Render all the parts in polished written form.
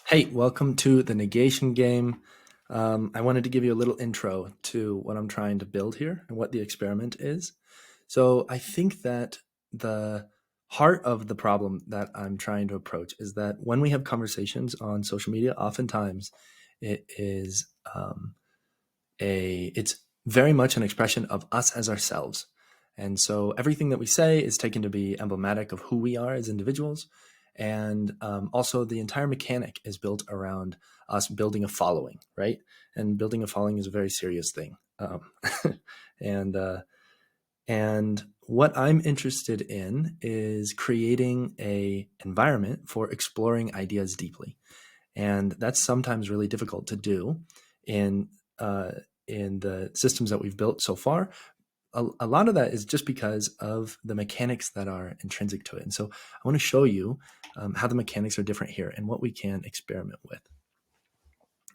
Hey, welcome to the negation game. I wanted to give you a little intro to what I'm trying to build here and what the experiment is. So I think that the heart of the problem that I'm trying to approach is that when we have conversations on social media, oftentimes it is it's very much an expression of us as ourselves. And so everything that we say is taken to be emblematic of who we are as individuals. And also, the entire mechanic is built around us building a following, right? And building a following is a very serious thing. And and what I'm interested in is creating a environment for exploring ideas deeply, and that's sometimes really difficult to do in uh, in the systems that we've built so far. A lot of that is just because of the mechanics that are intrinsic to it. And so I want to show you how the mechanics are different here and what we can experiment with.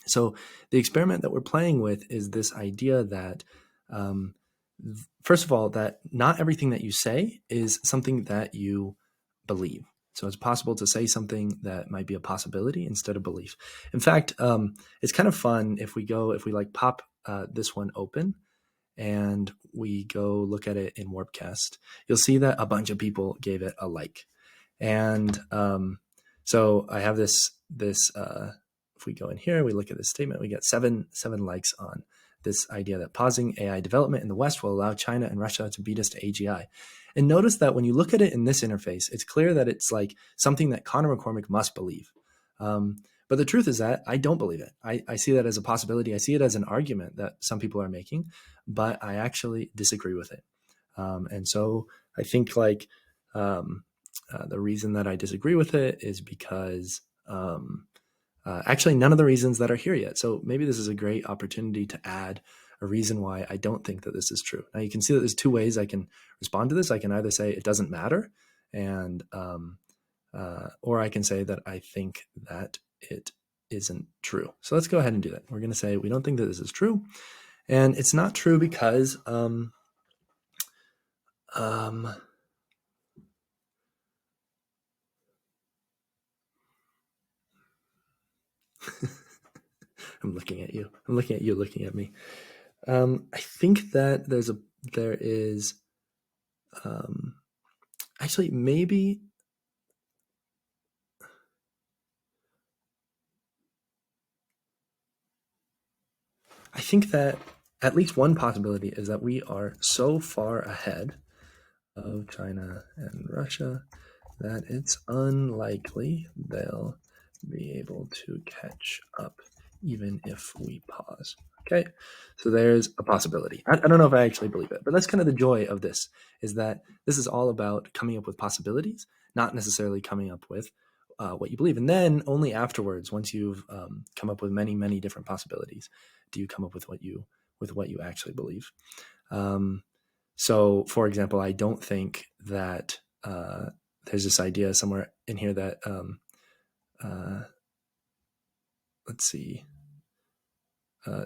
So the experiment that we're playing with is this idea that, um, first of all, that not everything that you say is something that you believe. So it's possible to say something that might be a possibility instead of belief. In fact, it's kind of fun if we like pop this one open and we go look at it in Warpcast, you'll see that a bunch of people gave it a like. And so I have if we go in here, we look at this statement, we get seven likes on this idea that pausing AI development in the West will allow China and Russia to beat us to AGI. And notice that when you look at it in this interface, it's clear that it's like something that Connor McCormick must believe. But the truth is that I don't believe it. I see that as a possibility. I see it as an argument that some people are making, but I actually disagree with it. And so I think the reason that I disagree with it is because actually none of the reasons that are here yet. So maybe this is a great opportunity to add a reason why I don't think that this is true. Now you can see that there's two ways I can respond to this. I can either say it doesn't matter, and or I can say that I think that it isn't true. So let's go ahead and do that. We're going to say we don't think that this is true, and it's not true because um, I'm looking at you. I'm looking at you looking at me. I think that there is actually maybe I think that at least one possibility is that we are so far ahead of China and Russia that it's unlikely they'll be able to catch up even if we pause. Okay, so there's a possibility. I don't know if I actually believe it, but that's kind of the joy of this, is that this is all about coming up with possibilities, not necessarily coming up with what you believe. And then only afterwards, once you've come up with many different possibilities, do you come up with what you actually believe. So, for example, I don't think that there's this idea somewhere in here that let's see.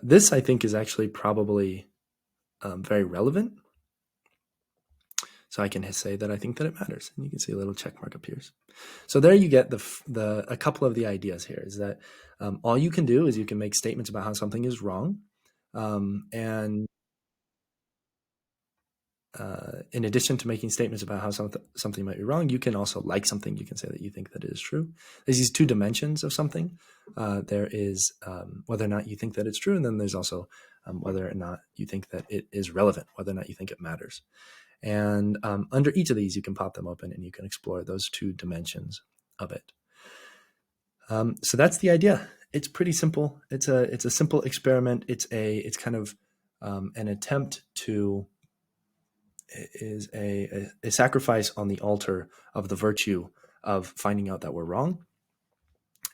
This I think is actually probably very relevant. So I can say that I think that it matters, and you can see a little check mark appears. So there you get a couple of the ideas here. Is that all you can do is you can make statements about how something is wrong, and in addition to making statements about how something might be wrong, you can also like something. You can say that you think that it is true. There's these two dimensions of something. There is whether or not you think that it's true, and then there's also whether or not you think that it is relevant, whether or not you think it matters. And under each of these, you can pop them open and you can explore those two dimensions of it. So that's the idea. It's pretty simple. It's a simple experiment. It's kind of an attempt to is a sacrifice on the altar of the virtue of finding out that we're wrong.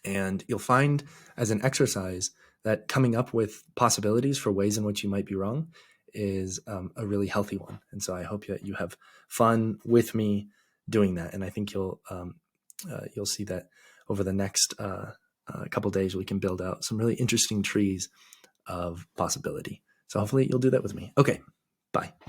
And you'll find as an exercise that coming up with possibilities for ways in which you might be wrong is a really healthy one. And so I hope that you have fun with me doing that. And I think you'll see that over the next couple days, we can build out some really interesting trees of possibility. So hopefully you'll do that with me. Okay, bye.